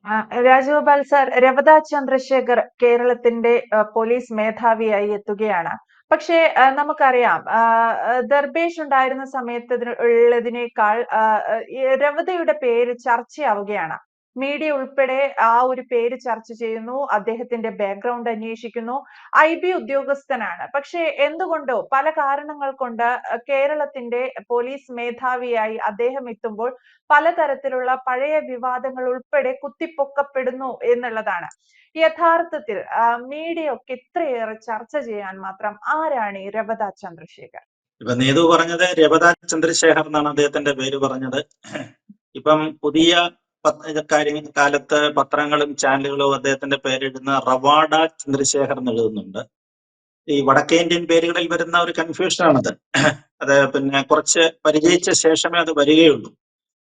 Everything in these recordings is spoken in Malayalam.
രാജഗോപാൽ സാർ, രവത ചന്ദ്രശേഖർ കേരളത്തിന്റെ പോലീസ് മേധാവിയായി എത്തുകയാണ്. പക്ഷേ നമുക്കറിയാം, ദർബേഷ് ഉണ്ടായിരുന്ന സമയത്ത് ഉള്ളതിനേക്കാൾ ഈ രവതയുടെ പേര് ചർച്ചയാവുകയാണ്. മീഡിയ ഉൾപ്പെടെ ആ ഒരു പേര് ചർച്ച ചെയ്യുന്നു. അദ്ദേഹത്തിന്റെ ബാക്ക്ഗ്രൗണ്ട് അന്വേഷിക്കുന്നു. IB ഉദ്യോഗസ്ഥനാണ്. പക്ഷേ എന്തുകൊണ്ടോ പല കാരണങ്ങൾ കൊണ്ട് കേരളത്തിന്റെ പോലീസ് മേധാവിയായി അദ്ദേഹം എത്തുമ്പോൾ പലതരത്തിലുള്ള പഴയ വിവാദങ്ങൾ ഉൾപ്പെടെ കുത്തിപ്പൊക്കപ്പെടുന്നു എന്നുള്ളതാണ്. യഥാർത്ഥത്തിൽ മീഡിയ ഒക്കെ ഇത്രയേറെ ചർച്ച ചെയ്യാൻ മാത്രം ആരാണ് ഈ രവത ചന്ദ്രശേഖർ? ഇപ്പൊ നീതു പറഞ്ഞത് രവത ചന്ദ്രശേഖർ എന്നാണ് അദ്ദേഹത്തിന്റെ പേര് പറഞ്ഞത്. ഇപ്പം പുതിയ കാലത്ത് പത്രങ്ങളും ചാനലുകളും അദ്ദേഹത്തിന്റെ പേരെഴുതുന്ന റവാഡ ചന്ദ്രശേഖർ എന്ന് എഴുതുന്നുണ്ട്. ഈ വടക്കേ ഇന്ത്യൻ പേരുകളിൽ വരുന്ന ഒരു കൺഫ്യൂഷനാണത്. അത് പിന്നെ കുറച്ച് പരിചയിച്ച ശേഷമേ അത് വരികയുള്ളൂ.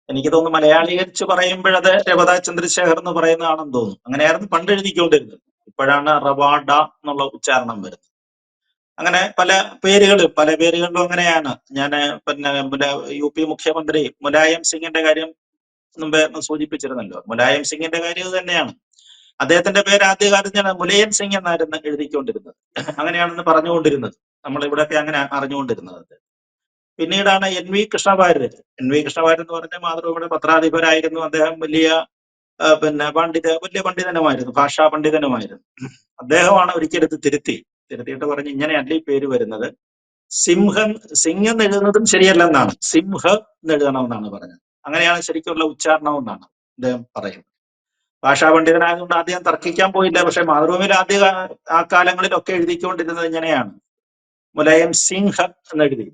എനിക്ക് തോന്നുന്നു മലയാളീകരിച്ച് പറയുമ്പോഴത് രവത ചന്ദ്രശേഖർ എന്ന് പറയുന്നതാണെന്ന് തോന്നുന്നു. അങ്ങനെയായിരുന്നു പണ്ട് എഴുതിക്കൊണ്ടിരുന്നത്. ഇപ്പോഴാണ് റവാഡ എന്നുള്ള ഉച്ചാരണം വരുന്നത്. അങ്ങനെ പല പേരുകളിലും അങ്ങനെയാണ്. ഞാൻ പിന്നെ UP മുഖ്യമന്ത്രി മുലായം സിംഗിന്റെ കാര്യം മുമ്പേ സൂചിപ്പിച്ചിരുന്നല്ലോ. മുലായം സിംഗിന്റെ കാര്യം ഇത് തന്നെയാണ്. അദ്ദേഹത്തിന്റെ പേര് ആദ്യകാലത്ത് ഞാൻ മുലയൻ സിംഗ് എന്നായിരുന്നു എഴുതിക്കൊണ്ടിരുന്നത്. അങ്ങനെയാണെന്ന് പറഞ്ഞുകൊണ്ടിരുന്നത്. നമ്മൾ ഇവിടെയൊക്കെ അങ്ങനെ അറിഞ്ഞുകൊണ്ടിരുന്നത്. പിന്നീടാണ് NV കൃഷ്ണവാര്യർ. NV കൃഷ്ണവാര്യർ എന്ന് പറഞ്ഞ മാതൃഭൂമിയുടെ പത്രാധിപരായിരുന്നു. അദ്ദേഹം വലിയ വലിയ പണ്ഡിതനുമായിരുന്നു, ഭാഷാ പണ്ഡിതനുമായിരുന്നു. അദ്ദേഹമാണ് ഒരിക്കലും തിരുത്തിയിട്ട് പറഞ്ഞ് ഇങ്ങനെയല്ല ഈ പേര് വരുന്നത്, സിംഹ് എന്ന് എഴുതുന്നതും ശരിയല്ലെന്നാണ്, സിംഹ എന്ന് എഴുതണമെന്നാണ് പറഞ്ഞത്. അങ്ങനെയാണ് ശരിക്കുള്ള ഉച്ചാരണം എന്നാണ് അദ്ദേഹം പറയുന്നത്. ഭാഷാ പണ്ഡിതനായതുകൊണ്ട് ആദ്യം തർക്കിക്കാൻ പോയില്ല. പക്ഷെ മാതൃഭൂമിയിൽ ആ കാലങ്ങളിലൊക്കെ എഴുതിക്കൊണ്ടിരുന്നത് ഇങ്ങനെയാണ്, മുലായം സിംഹ് എന്നെഴുതി.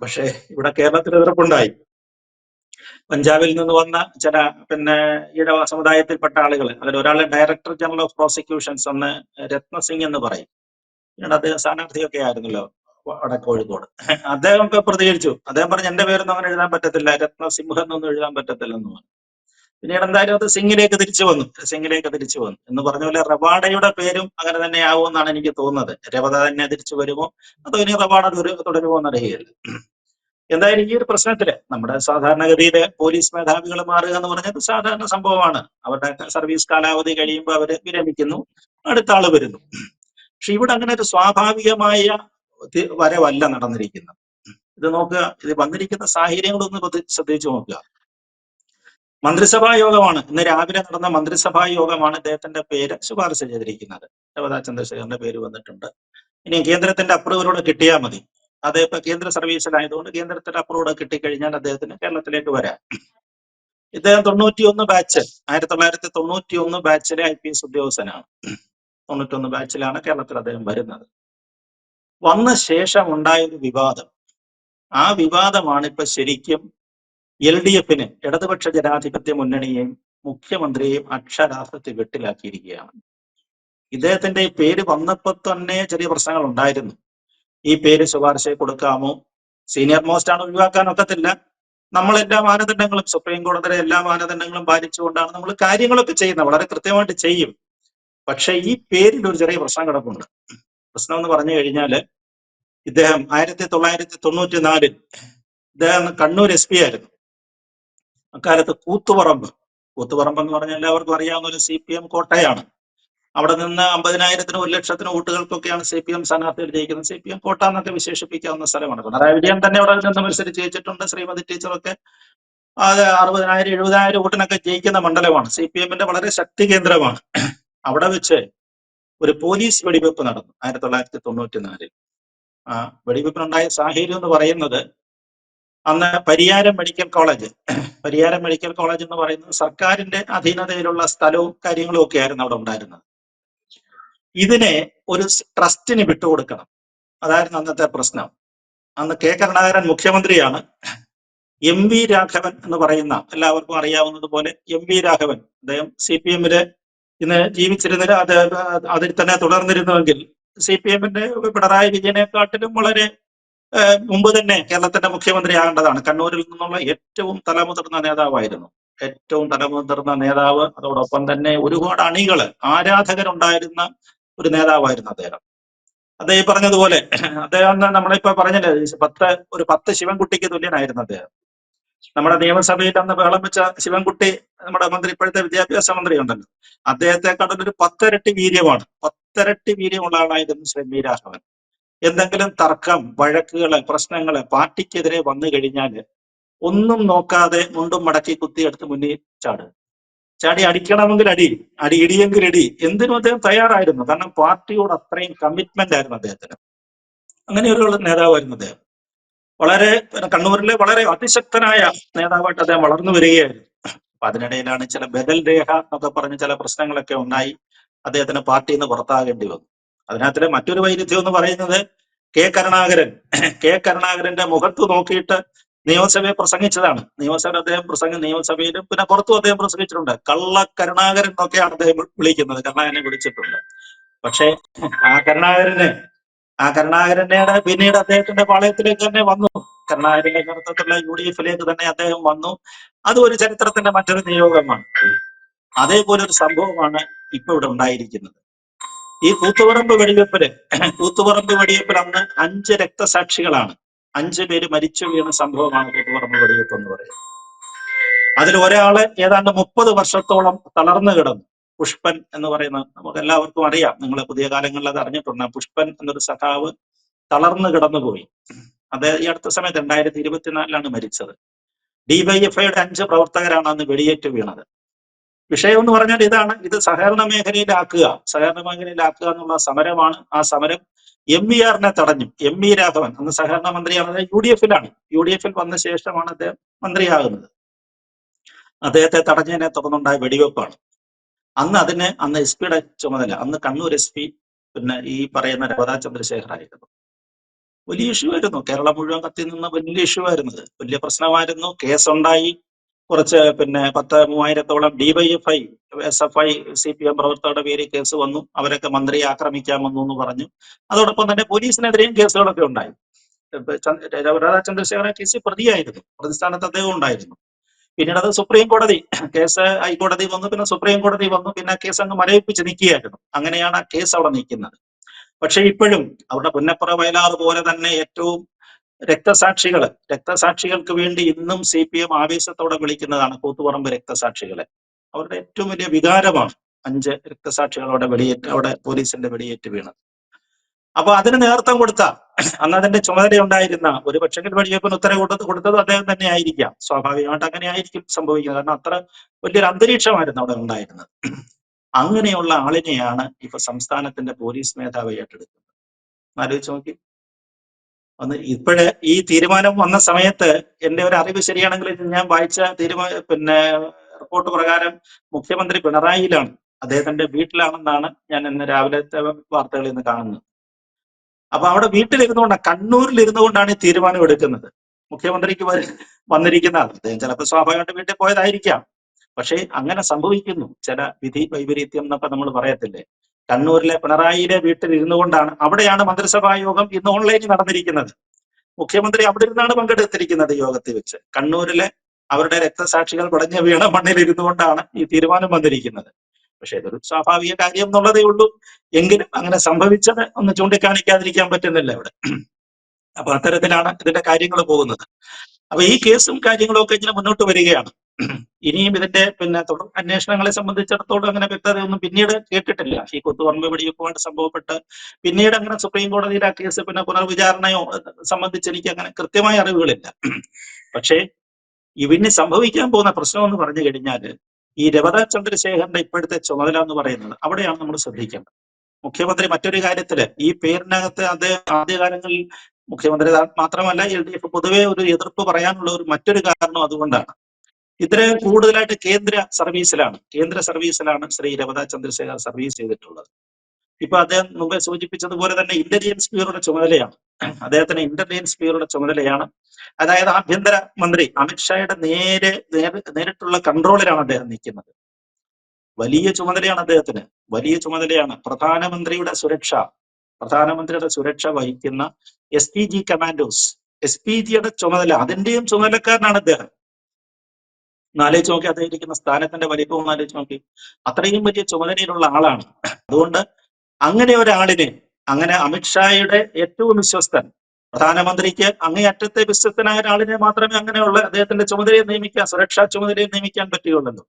പക്ഷെ ഇവിടെ കേരളത്തിൽ എതിർപ്പുണ്ടായി. പഞ്ചാബിൽ നിന്ന് വന്ന ചില ഈഴവ സമുദായത്തിൽപ്പെട്ട ആളുകൾ, അതിലൊരാള് ഡയറക്ടർ ജനറൽ ഓഫ് പ്രോസിക്യൂഷൻസ് എന്ന് രത്നസിംഗ് എന്ന് പറയും. പിന്നീട് അദ്ദേഹം സ്ഥാനാർത്ഥിയൊക്കെ ആയിരുന്നല്ലോ കോഴിക്കോട്. അദ്ദേഹം ഒക്കെ പ്രതികരിച്ചു. അദ്ദേഹം പറഞ്ഞു എന്റെ പേരൊന്നും അങ്ങനെ എഴുതാൻ പറ്റത്തില്ല, രത്നസിംഹം എന്നൊന്നും എഴുതാൻ പറ്റത്തില്ലെന്ന് പറഞ്ഞു. പിന്നീട് എന്തായാലും അത് സിംഗിലേക്ക് തിരിച്ചു വന്നു എന്ന് പറഞ്ഞ പോലെ റവാഡയുടെ പേരും അങ്ങനെ തന്നെ ആവുമെന്നാണ് എനിക്ക് തോന്നുന്നത്. രവത തന്നെ തിരിച്ചു വരുമോ അതോ ഇനി റവാഡ തുടരുമോ എന്നറിയില്ല. എന്തായാലും ഈ ഒരു പ്രശ്നത്തില് നമ്മുടെ സാധാരണഗതിയില് പോലീസ് മേധാവികൾ മാറുക എന്ന് പറഞ്ഞത് സാധാരണ സംഭവമാണ്. അവരുടെ സർവീസ് കാലാവധി കഴിയുമ്പോൾ അവര് വിരമിക്കുന്നു, അടുത്ത ആള് വരുന്നു. പക്ഷെ ഇവിടെ അങ്ങനെ ഒരു സ്വാഭാവികമായ വരവല്ല നടന്നിരിക്കുന്നത്. ഇത് നോക്കുക, ഇത് വന്നിരിക്കുന്ന സാഹചര്യങ്ങളൊന്ന് ശ്രദ്ധിച്ചു നോക്കുക. മന്ത്രിസഭാ യോഗമാണ് ഇന്ന് രാവിലെ നടന്ന മന്ത്രിസഭാ യോഗമാണ് ഇദ്ദേഹത്തിന്റെ പേര് ശുപാർശ ചെയ്തിരിക്കുന്നത്. രവത ചന്ദ്രശേഖരന്റെ പേര് വന്നിട്ടുണ്ട്. ഇനി കേന്ദ്രത്തിന്റെ അപ്രൂവലോടെ കിട്ടിയാൽ മതി. അത് ഇപ്പൊ കേന്ദ്ര സർവീസിലായതുകൊണ്ട് കേന്ദ്രത്തിന്റെ അപ്രൂവോടെ കിട്ടിക്കഴിഞ്ഞാൽ അദ്ദേഹത്തിന് കേരളത്തിലേക്ക് വരാം. ഇദ്ദേഹം 91 ബാച്ച് 1991 ബാച്ചിലെ IPS ഉദ്യോഗസ്ഥനാണ്. 91 ബാച്ചിലാണ് കേരളത്തിൽ അദ്ദേഹം വരുന്നത്. വന്ന ശേഷം ഉണ്ടായൊരു വിവാദം, ആ വിവാദമാണ് ഇപ്പൊ ശരിക്കും LDFന്, ഇടതുപക്ഷ ജനാധിപത്യ മുന്നണിയെയും മുഖ്യമന്ത്രിയെയും അക്ഷരാർത്ഥത്തിൽ വെട്ടിലാക്കിയിരിക്കുകയാണ്. ഇദ്ദേഹത്തിന്റെ ഈ പേര് വന്നപ്പോൾ തന്നെ ചെറിയ പ്രശ്നങ്ങൾ ഉണ്ടായിരുന്നു. ഈ പേര് ശുപാർശ കൊടുക്കാമോ, സീനിയർ മോസ്റ്റ് ആണ്, ഒഴിവാക്കാൻ ഒക്കത്തില്ല. നമ്മളെല്ലാ മാനദണ്ഡങ്ങളും, സുപ്രീം കോടതിയുടെ എല്ലാ മാനദണ്ഡങ്ങളും പാലിച്ചുകൊണ്ടാണ് നമ്മൾ കാര്യങ്ങളൊക്കെ ചെയ്യുന്നത്, വളരെ കൃത്യമായിട്ട് ചെയ്യും. പക്ഷെ ഈ പേരിൽ ഒരു ചെറിയ പ്രശ്നം കിടപ്പുണ്ട്. പ്രശ്നം എന്ന് പറഞ്ഞു കഴിഞ്ഞാല്, ഇദ്ദേഹം 1994 ഇദ്ദേഹം കണ്ണൂർ SP ആയിരുന്നു. അക്കാലത്ത് കൂത്തുപറമ്പ് എന്ന് പറഞ്ഞാൽ എല്ലാവർക്കും അറിയാവുന്ന ഒരു CPM കോട്ടയാണ്. അവിടെ നിന്ന് 50,000-നും 1,00,000-നും വോട്ടുകൾക്കൊക്കെയാണ് CPM സ്ഥാനാർത്ഥികൾ ജയിക്കുന്നത്. CPM കോട്ട എന്നൊക്കെ വിശേഷിപ്പിക്കാവുന്ന സ്ഥലമാണ്. പിണറായി വിജയൻ തന്നെ അവിടെ നിന്ന് മത്സരിച്ച് ജയിച്ചിട്ടുണ്ട്. ശ്രീമതി ടീച്ചറൊക്കെ അത് 60,000-70,000 വോട്ടിനൊക്കെ ജയിക്കുന്ന മണ്ഡലമാണ്. CPMന്റെ വളരെ ശക്തി കേന്ദ്രമാണ്. അവിടെ വെച്ച് ഒരു പോലീസ് വെടിവെപ്പ് നടന്നു 1994. ആ വെടിവെപ്പിനുണ്ടായ സാഹചര്യം എന്ന് പറയുന്നത്, അന്ന് പരിയാരം മെഡിക്കൽ കോളേജ് എന്ന് പറയുന്നത് സർക്കാരിന്റെ അധീനതയിലുള്ള സ്ഥലവും കാര്യങ്ങളും ഒക്കെ ആയിരുന്നു അവിടെ ഉണ്ടായിരുന്നത്. ഇതിനെ ഒരു ട്രസ്റ്റിന് വിട്ടുകൊടുക്കണം, അതായിരുന്നു അന്നത്തെ പ്രശ്നം. അന്ന് K. കരുണാകരൻ മുഖ്യമന്ത്രിയാണ്. MV രാഘവൻ എന്ന് പറയുന്ന, എല്ലാവർക്കും അറിയാവുന്നതുപോലെ MV രാഘവൻ, അദ്ദേഹം CPMല് ഇന്ന് ജീവിച്ചിരുന്നത് അതിൽ തന്നെ തുടർന്നിരുന്നുവെങ്കിൽ CPMന്റെ പിണറായി വിജയനെക്കാട്ടിലും വളരെ മുമ്പ് തന്നെ കേരളത്തിന്റെ മുഖ്യമന്ത്രി ആകേണ്ടതാണ്. കണ്ണൂരിൽ നിന്നുള്ള ഏറ്റവും തലമുതിർന്ന നേതാവായിരുന്നു. അതോടൊപ്പം തന്നെ ഒരുപാട് അണികള്, ആരാധകരുണ്ടായിരുന്ന ഒരു നേതാവായിരുന്നു അദ്ദേഹം. അദ്ദേഹം പറഞ്ഞതുപോലെ അദ്ദേഹം നമ്മളിപ്പോ പറഞ്ഞില്ലേ, ഒരു 10 ശിവൻകുട്ടിക്ക് തുല്യനായിരുന്നു അദ്ദേഹം. നമ്മുടെ നിയമസഭയിൽ അന്ന് ബഹളം വെച്ച ശിവൻകുട്ടി, നമ്മുടെ മന്ത്രി, ഇപ്പോഴത്തെ വിദ്യാഭ്യാസ മന്ത്രി ഉണ്ടല്ലോ, അദ്ദേഹത്തെക്കാളും ഒരു 10 ഇരട്ടി വീര്യമാണ്, 10 ഇരട്ടി വീര്യമുള്ള ആളായിരുന്നു ശ്രീ മീരാ രാഘവൻ. എന്തെങ്കിലും തർക്കം, വഴക്കുകള്, പ്രശ്നങ്ങള് പാർട്ടിക്കെതിരെ വന്നു കഴിഞ്ഞാൽ ഒന്നും നോക്കാതെ മുണ്ടും മടക്കി കുത്തിയെടുത്ത് മുന്നിൽ ചാടി അടിക്കണമെങ്കിൽ ഇടിയെങ്കിൽ ഇടി, എന്തിനും അദ്ദേഹം തയ്യാറായിരുന്നു. കാരണം പാർട്ടിയോട് അത്രയും കമ്മിറ്റ്മെന്റ് ആയിരുന്നു അദ്ദേഹത്തിന്. അങ്ങനെയൊരു നേതാവായിരുന്നു അദ്ദേഹം. വളരെ കണ്ണൂരിലെ വളരെ അതിശക്തനായ നേതാവായിട്ട് അദ്ദേഹം വളർന്നു വരികയായിരുന്നു. അപ്പൊ അതിനിടയിലാണ് ചില ബദൽ രേഖ എന്നൊക്കെ പറഞ്ഞ് ചില പ്രശ്നങ്ങളൊക്കെ ഉണ്ടായി അദ്ദേഹത്തിന് പാർട്ടിയിൽ നിന്ന് പുറത്താകേണ്ടി വന്നു. അതിനകത്തിലെ മറ്റൊരു വൈരുദ്ധ്യം എന്ന് പറയുന്നത് കെ കരുണാകരന്റെ മുഖത്ത് നോക്കിയിട്ട് നിയമസഭയെ പ്രസംഗിച്ചതാണ്. നിയമസഭയിലും പിന്നെ പുറത്തും അദ്ദേഹം പ്രസംഗിച്ചിട്ടുണ്ട്. കള്ള കരുണാകരൻ എന്നൊക്കെയാണ് അദ്ദേഹം വിളിക്കുന്നത്, കരുണാകരനെ വിളിച്ചിട്ടുണ്ട്. പക്ഷേ ആ കരുണാകരനെ പിന്നീട് അദ്ദേഹത്തിന്റെ പാളയത്തിലേക്ക് തന്നെ വന്നു. കരുണാകരന്റെ നേതൃത്വത്തിലുള്ള UDF-ലേക്ക് തന്നെ അദ്ദേഹം വന്നു. അത് ഒരു ചരിത്രത്തിന്റെ മറ്റൊരു നിയോഗമാണ്. അതേപോലെ ഒരു സംഭവമാണ് ഇപ്പൊ ഇവിടെ ഉണ്ടായിരിക്കുന്നത്. ഈ കൂത്തുപറമ്പ് വെടിവെപ്പിൽ അന്ന് 5 രക്തസാക്ഷികളാണ്, 5 പേര് മരിച്ചു വീണ സംഭവമാണ് കൂത്തുപറമ്പ് വെടിവെപ്പ് എന്ന് പറയുന്നത്. അതിൽ ഒരാള് ഏതാണ്ട് 30 വർഷത്തോളം തളർന്നു കിടന്നു. പുഷ്പൻ എന്ന് പറയുന്ന, നമുക്ക് എല്ലാവർക്കും അറിയാം, നിങ്ങൾ പുതിയ കാലങ്ങളിൽ അത് അറിഞ്ഞിട്ടുണ്ട്. പുഷ്പൻ എന്നൊരു സഖാവ് തളർന്നു കിടന്നുപോയി. അത് ഈ അടുത്ത സമയത്ത് 2024 മരിച്ചത്. DYFIയുടെ 5 പ്രവർത്തകരാണ് അന്ന് വെടിയേറ്റ് വീണത്. വിഷയം എന്ന് പറഞ്ഞാൽ ഇതാണ്, ഇത് സഹകരണ മേഖലയിലാക്കുക എന്നുള്ള സമരമാണ്. ആ സമരം MVR-നെ തടഞ്ഞു. MV രാഘവൻ അന്ന് സഹകരണ മന്ത്രിയാണ്, UDF-ൽ വന്ന ശേഷമാണ് അദ്ദേഹം മന്ത്രിയാകുന്നത്. അദ്ദേഹത്തെ തടഞ്ഞതിനെ തുടർന്നുണ്ടായ വെടിവെപ്പാണ്. അന്ന് SP-യുടെ ചുമതല, അന്ന് കണ്ണൂർ SP പിന്നെ ഈ പറയുന്ന രവതാ ചന്ദ്രശേഖർ ആയിരുന്നു. വലിയ ഇഷ്യൂ ആയിരുന്നു, കേരളം മുഴുവൻ കത്തി നിന്ന വലിയ ഇഷ്യൂ ആയിരുന്നത്, വലിയ പ്രശ്നമായിരുന്നു. കേസുണ്ടായി. കുറച്ച് 10,000-3000-ഓളം DYFI, SFI, CPM പ്രവർത്തകരുടെ പേരിൽ കേസ് വന്നു. അവരൊക്കെ മന്ത്രിയെ ആക്രമിക്കാൻ വന്നു എന്ന് പറഞ്ഞു. അതോടൊപ്പം തന്നെ പോലീസിനെതിരെയും കേസുകളൊക്കെ ഉണ്ടായി. രവതാ ചന്ദ്രശേഖരൻ കേസിൽ പ്രതിയായിരുന്നു, പ്രതിസ്ഥാനത്ത് അദ്ദേഹം ഉണ്ടായിരുന്നു. പിന്നീട് അത് സുപ്രീം കോടതി, കേസ് ഹൈക്കോടതി വന്നു, പിന്നെ സുപ്രീം കോടതി വന്നു, പിന്നെ ആ കേസ് അങ്ങ് മരവിപ്പിച്ച് നിൽക്കുകയായിരുന്നു. അങ്ങനെയാണ് ആ കേസ് അവിടെ നിൽക്കുന്നത്. പക്ഷെ ഇപ്പോഴും അവരുടെ പുന്നപ്പുറ വയലാറ് പോലെ തന്നെ ഏറ്റവും രക്തസാക്ഷികൾക്ക് വേണ്ടി ഇന്നും CPM ആവേശത്തോടെ വിളിക്കുന്നതാണ് കൂത്തുപറമ്പ് രക്തസാക്ഷികളെ. അവരുടെ ഏറ്റവും വലിയ വികാരമാണ് 5 രക്തസാക്ഷികളോടെ അവിടെ പോലീസിന്റെ വെടിയേറ്റ് വീണത്. അപ്പൊ അതിന് നേതൃത്വം കൊടുത്ത, അന്ന് അതിന്റെ ചുമതലയുണ്ടായിരുന്ന, ഒരു പക്ഷെങ്കിൽ വെടിവെപ്പിന് ഉത്തരവ് കൊടുത്തത് അദ്ദേഹം തന്നെ ആയിരിക്കാം. സ്വാഭാവികമായിട്ട് അങ്ങനെ ആയിരിക്കും സംഭവിക്കുന്നത്. കാരണം അത്ര വലിയൊരു അന്തരീക്ഷമായിരുന്നു അവിടെ ഉണ്ടായിരുന്നത്. അങ്ങനെയുള്ള ആളിനെയാണ് ഇപ്പൊ സംസ്ഥാനത്തിന്റെ പോലീസ് മേധാവി ഏറ്റെടുക്കുന്നത്. ആലോചിച്ച് നോക്കി. ഇപ്പോഴ് ഈ തീരുമാനം വന്ന സമയത്ത് എന്റെ ഒരു അറിവ് ശരിയാണെങ്കിൽ, ഞാൻ വായിച്ച റിപ്പോർട്ട് പ്രകാരം മുഖ്യമന്ത്രി പിണറായിയിലാണ്, അദ്ദേഹത്തിന്റെ വീട്ടിലാണെന്നാണ് ഞാൻ ഇന്ന് രാവിലത്തെ വാർത്തകളിൽ നിന്ന് കാണുന്നത്. അപ്പൊ അവിടെ വീട്ടിലിരുന്നുകൊണ്ടാണ്, കണ്ണൂരിൽ ഇരുന്നുകൊണ്ടാണ് ഈ തീരുമാനം എടുക്കുന്നത്. മുഖ്യമന്ത്രിക്ക് വന്നിരിക്കുന്ന ആൾ, അദ്ദേഹം ചിലപ്പോൾ സ്വാഭാവികമായിട്ട് വീട്ടിൽ പോയതായിരിക്കാം. പക്ഷേ അങ്ങനെ സംഭവിക്കുന്നു, ചില വിധി വൈപരീത്യം എന്നൊക്കെ നമ്മൾ പറയത്തില്ലേ. കണ്ണൂരിലെ പിണറായിയുടെ വീട്ടിൽ ഇരുന്നുകൊണ്ടാണ്, അവിടെയാണ് മന്ത്രിസഭാ യോഗം ഇന്ന് ഓൺലൈനിൽ നടന്നിരിക്കുന്നത്. മുഖ്യമന്ത്രി അവിടെ ഇരുന്നാണ് പങ്കെടുത്തിരിക്കുന്നത് യോഗത്തിൽ വെച്ച്. കണ്ണൂരിലെ അവരുടെ രക്തസാക്ഷികൾ പടഞ്ഞു വീണ മണ്ണിൽ ഇരുന്നുകൊണ്ടാണ് ഈ തീരുമാനം വന്നിരിക്കുന്നത്. പക്ഷെ ഇതൊരു സ്വാഭാവിക കാര്യം എന്നുള്ളതേ ഉള്ളൂ. എങ്കിലും അങ്ങനെ സംഭവിച്ചത് ഒന്ന് ചൂണ്ടിക്കാണിക്കാതിരിക്കാൻ പറ്റുന്നില്ല ഇവിടെ. അപ്പൊ അത്തരത്തിലാണ് ഇതിന്റെ കാര്യങ്ങൾ പോകുന്നത്. അപ്പൊ ഈ കേസും കാര്യങ്ങളും ഒക്കെ ഇങ്ങനെ മുന്നോട്ട് വരികയാണ്. ഇനിയും ഇതിന്റെ തുടർ അന്വേഷണങ്ങളെ സംബന്ധിച്ചിടത്തോളം അങ്ങനെ വ്യക്തതയൊന്നും പിന്നീട് കേട്ടിട്ടില്ല. ഈ കൂത്തുപറമ്പ് വെടിവെപ്പുമായിട്ട് സംഭവപ്പെട്ട് പിന്നീട് അങ്ങനെ സുപ്രീം കോടതിയിൽ ആ കേസ് പുനർവിചാരണയോ സംബന്ധിച്ച് എനിക്ക് അങ്ങനെ കൃത്യമായ അറിവുകളില്ല. പക്ഷേ ഇവന് സംഭവിക്കാൻ പോകുന്ന പ്രശ്നം എന്ന് പറഞ്ഞു കഴിഞ്ഞാൽ, ഈ രവതാ ചന്ദ്രശേഖരന്റെ ഇപ്പോഴത്തെ ചുമതല എന്ന് പറയുന്നത് അവിടെയാണ് നമ്മൾ ശ്രദ്ധിക്കേണ്ടത്. മുഖ്യമന്ത്രി മറ്റൊരു കാര്യത്തില് ഈ പേരിനകത്ത് അദ്ദേഹം ആദ്യകാലങ്ങളിൽ മുഖ്യമന്ത്രി മാത്രമല്ല LDF പൊതുവെ ഒരു എതിർപ്പ് പറയാനുള്ള മറ്റൊരു കാരണം അതുകൊണ്ടാണ്. ഇത്രയും കൂടുതലായിട്ട് കേന്ദ്ര സർവീസിലാണ് ശ്രീ രവതാ ചന്ദ്രശേഖർ സർവീസ് ചെയ്തിട്ടുള്ളത്. ഇപ്പൊ അദ്ദേഹം മുമ്പേ സൂചിപ്പിച്ചതുപോലെ തന്നെ ഇന്റലിജൻസ് ബ്യൂറോയുടെ ചുമതലയാണ് അദ്ദേഹത്തിന്. ഇന്റലിജൻസ് ബ്യൂറോയുടെ ചുമതലയാണ്, അതായത് ആഭ്യന്തര മന്ത്രി അമിത്ഷായുടെ നേരിട്ടുള്ള കൺട്രോളിലാണ് അദ്ദേഹം നിൽക്കുന്നത്. വലിയ ചുമതലയാണ് അദ്ദേഹത്തിന്, വലിയ ചുമതലയാണ്. പ്രധാനമന്ത്രിയുടെ സുരക്ഷ വഹിക്കുന്ന SPG കമാൻഡോസ്, SPGയുടെ ചുമതല, അതിന്റെയും ചുമതലക്കാരനാണ് അദ്ദേഹം. ആലോചിച്ച് നോക്കി, അദ്ദേഹം ഇരിക്കുന്ന സ്ഥാനത്തിന്റെ വലിപ്പവും ആലോചിച്ച് നോക്കി. അത്രയും വലിയ ചുമതലയിലുള്ള ആളാണ്. അതുകൊണ്ട് അങ്ങനെ ഒരാളിനെ, അങ്ങനെ അമിത്ഷായുടെ ഏറ്റവും വിശ്വസ്തൻ, പ്രധാനമന്ത്രിക്ക് അങ്ങേയറ്റത്തെ വിശ്വസ്തനായ ഒരാളിനെ മാത്രമേ അങ്ങനെയുള്ള അദ്ദേഹത്തിന്റെ ചുമതലയെ നിയമിക്കാൻ, സുരക്ഷാ ചുമതലയെ നിയമിക്കാൻ പറ്റുകയുള്ളൂ.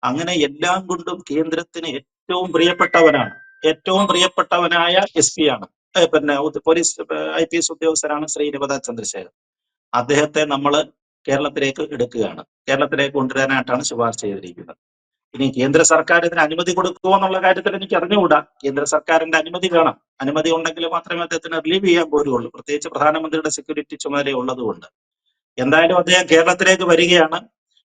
അങ്ങനെ എല്ലാം കൊണ്ടും കേന്ദ്രത്തിന് ഏറ്റവും പ്രിയപ്പെട്ടവനാണ്, ഏറ്റവും പ്രിയപ്പെട്ടവനായ SP ആണ്, പിന്നെ പോലീസ് IPS ഉദ്യോഗസ്ഥരാണ് ശ്രീ രവത ചന്ദ്രശേഖർ. അദ്ദേഹത്തെ നമ്മൾ കേരളത്തിലേക്ക് എടുക്കുകയാണ്, കേരളത്തിലേക്ക് കൊണ്ടുവരാനായിട്ടാണ് ശുപാർശ ചെയ്തിരിക്കുന്നത്. ഇനി കേന്ദ്ര സർക്കാർ ഇതിന് അനുമതി കൊടുക്കുമോ എന്നുള്ള കാര്യത്തിൽ എനിക്ക് അറിഞ്ഞുകൂടാ. കേന്ദ്ര സർക്കാരിന്റെ അനുമതി വേണം. അനുമതി ഉണ്ടെങ്കിൽ മാത്രമേ അദ്ദേഹത്തിന് റിലീവ് ചെയ്യാൻ പോരുള്ളൂ, പ്രത്യേകിച്ച് പ്രധാനമന്ത്രിയുടെ സെക്യൂരിറ്റി ചുമതല ഉള്ളതുകൊണ്ട്. എന്തായാലും അദ്ദേഹം കേരളത്തിലേക്ക് വരികയാണ്.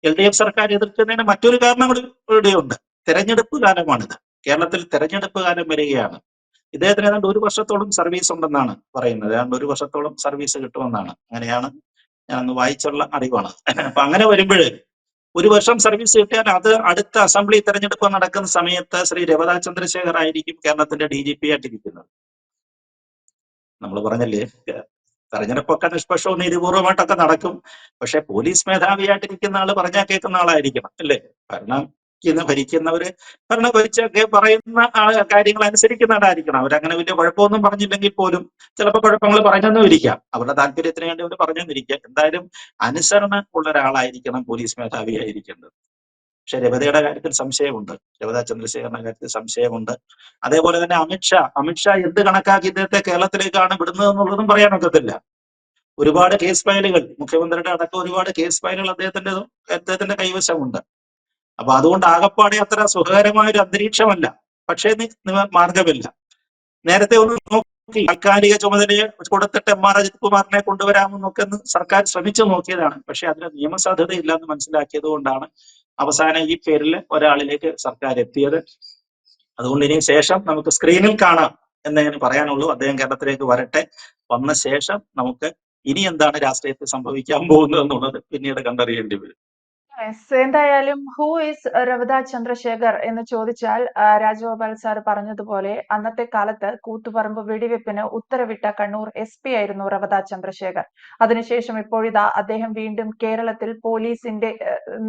LDF സർക്കാർ എതിർക്കുന്നതിന് മറ്റൊരു കാരണം കൂടിയുണ്ട്. തെരഞ്ഞെടുപ്പ് കാലമാണിത്. കേരളത്തിൽ തെരഞ്ഞെടുപ്പ് കാലം വരികയാണ്. ഇദ്ദേഹത്തിന് ഏതാണ്ട് 1 വർഷത്തോളം സർവീസ് ഉണ്ടെന്നാണ് പറയുന്നത്. ഏതാണ്ട് 1 വർഷത്തോളം സർവീസ് കിട്ടുമെന്നാണ്, അങ്ങനെയാണ് ഞാൻ വായിച്ചുള്ള അറിവാണ്. അപ്പൊ അങ്ങനെ വരുമ്പോൾ 1 വർഷം സർവീസ് കിട്ടിയാൽ അത് അടുത്ത അസംബ്ലി തെരഞ്ഞെടുപ്പ് നടക്കുന്ന സമയത്ത് ശ്രീ രവത ചന്ദ്രശേഖർ ആയിരിക്കും കേരളത്തിന്റെ DGP ആയിട്ടിരിക്കുന്നത്. നമ്മൾ പറഞ്ഞല്ലേ, തെരഞ്ഞെടുപ്പൊക്കെ നിഷ്പക്ഷവും നീതിപൂർവമായിട്ടൊക്കെ നടക്കും. പക്ഷെ പോലീസ് മേധാവിയായിട്ടിരിക്കുന്ന ആള് പറഞ്ഞാൽ കേൾക്കുന്ന ആളായിരിക്കണം, അല്ലേ? ഭരിക്കുന്നവര് ഭരിച്ചൊക്കെ പറയുന്ന കാര്യങ്ങൾ അനുസരിക്കുന്നവരായിരിക്കണം. അവരങ്ങനെ വലിയ കുഴപ്പമൊന്നും പറഞ്ഞില്ലെങ്കിൽ പോലും ചിലപ്പോൾ കുഴപ്പങ്ങൾ പറഞ്ഞെന്നും ഇരിക്കാം, അവരുടെ താല്പര്യത്തിന് വേണ്ടി അവർ പറഞ്ഞെന്നിരിക്കാം. എന്തായാലും അനുസരണ ഉള്ള ഒരാളായിരിക്കണം പോലീസ് മേധാവിയായിരിക്കേണ്ടത്. പക്ഷെ രവതയുടെ കാര്യത്തിൽ സംശയമുണ്ട്, രവത ചന്ദ്രശേഖറിന്റെ കാര്യത്തിൽ സംശയമുണ്ട്. അതേപോലെ തന്നെ അമിത്ഷാ എന്ത് കണക്കാക്കി ഇദ്ദേഹത്തെ കേരളത്തിലേക്കാണ് വിടുന്നത് എന്നുള്ളതും പറയാനൊക്കത്തില്ല. ഒരുപാട് കേസ് ഫയലുകൾ, മുഖ്യമന്ത്രിയുടെ അടക്കം ഒരുപാട് കേസ് ഫയലുകൾ അദ്ദേഹത്തിന്റെ കൈവശമുണ്ട്. അപ്പൊ അതുകൊണ്ട് ആകപ്പാടെ അത്ര സുഖകരമായ ഒരു അന്തരീക്ഷമല്ല. പക്ഷേ മാർഗമില്ല. നേരത്തെ ഒന്ന് നോക്കി, താൽക്കാലിക ചുമതലയെ കൊടുത്തിട്ട് MR അജിത് കുമാറിനെ കൊണ്ടുവരാമെന്നൊക്കെ സർക്കാർ ശ്രമിച്ചു നോക്കിയതാണ്. പക്ഷെ അതിന് നിയമസാധ്യതയില്ല എന്ന് മനസ്സിലാക്കിയത് കൊണ്ടാണ് അവസാനം ഈ പേരിൽ ഒരാളിലേക്ക് സർക്കാർ എത്തിയത്. അതുകൊണ്ട് ഇനി ശേഷം നമുക്ക് സ്ക്രീനിൽ കാണാം എന്നേ പറയാനുള്ളൂ. അദ്ദേഹം കേരളത്തിലേക്ക് വരട്ടെ, വന്ന ശേഷം നമുക്ക് ഇനി എന്താണ് രാഷ്ട്രീയത്തിൽ സംഭവിക്കാൻ പോകുന്നത് എന്നുള്ളത് പിന്നീട് കണ്ടറിയേണ്ടി വരും. എന്തായാലും ഹൂ ഈസ് രവത ചന്ദ്രശേഖർ എന്ന് ചോദിച്ചാൽ രാജഗോപാൽ സാർ പറഞ്ഞതുപോലെ അന്നത്തെ കാലത്ത് കൂത്തുപറമ്പ് വെടിവെപ്പിന് ഉത്തരവിട്ട കണ്ണൂർ SP ആയിരുന്നു രവത ചന്ദ്രശേഖർ. അതിനുശേഷം ഇപ്പോഴിതാ അദ്ദേഹം വീണ്ടും കേരളത്തിൽ പോലീസിന്റെ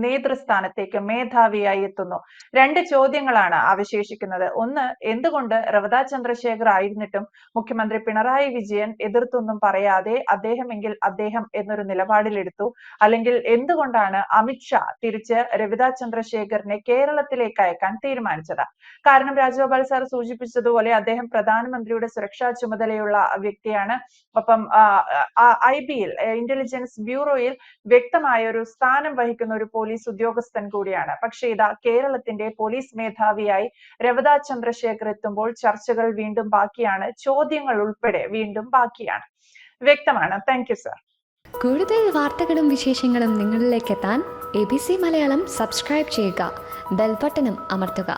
നേതൃസ്ഥാനത്തേക്ക് മേധാവിയായി എത്തുന്നു. 2 ചോദ്യങ്ങളാണ് അവശേഷിക്കുന്നത്. ഒന്ന്, എന്തുകൊണ്ട് രവത ചന്ദ്രശേഖർ ആയിരുന്നിട്ടും മുഖ്യമന്ത്രി പിണറായി വിജയൻ എതിർത്തൊന്നും പറയാതെ അദ്ദേഹമെങ്കിൽ അദ്ദേഹം എന്നൊരു നിലപാടിലെടുത്തു? അല്ലെങ്കിൽ എന്തുകൊണ്ടാണ് അമിത്ഷാ തിരിച്ച് രവത ചന്ദ്രശേഖറിനെ കേരളത്തിലേക്ക് അയക്കാൻ തീരുമാനിച്ചത്? കാരണം രാജഗോപാൽ സാർ സൂചിപ്പിച്ചതുപോലെ അദ്ദേഹം പ്രധാനമന്ത്രിയുടെ സുരക്ഷാ ചുമതലയുള്ള വ്യക്തിയാണ്. ഒപ്പം IB-യിൽ, ഇന്റലിജൻസ് ബ്യൂറോയിൽ വ്യക്തമായ ഒരു സ്ഥാനം വഹിക്കുന്ന ഒരു പോലീസ് ഉദ്യോഗസ്ഥൻ കൂടിയാണ്. പക്ഷേ ഇതാ കേരളത്തിന്റെ പോലീസ് മേധാവിയായി രവത ചന്ദ്രശേഖർ എത്തുമ്പോൾ ചർച്ചകൾ വീണ്ടും ബാക്കിയാണ്, ചോദ്യങ്ങൾ ഉൾപ്പെടെ വീണ്ടും ബാക്കിയാണ്. വ്യക്തമാണ്. Thank you sir. കൂടുതൽ വാർത്തകളും വിശേഷങ്ങളും നിങ്ങളിലേക്ക് എത്താൻ ABC മലയാളം സബ്സ്ക്രൈബ് ചെയ്യുക, ബെൽ ബട്ടണും അമർത്തുക.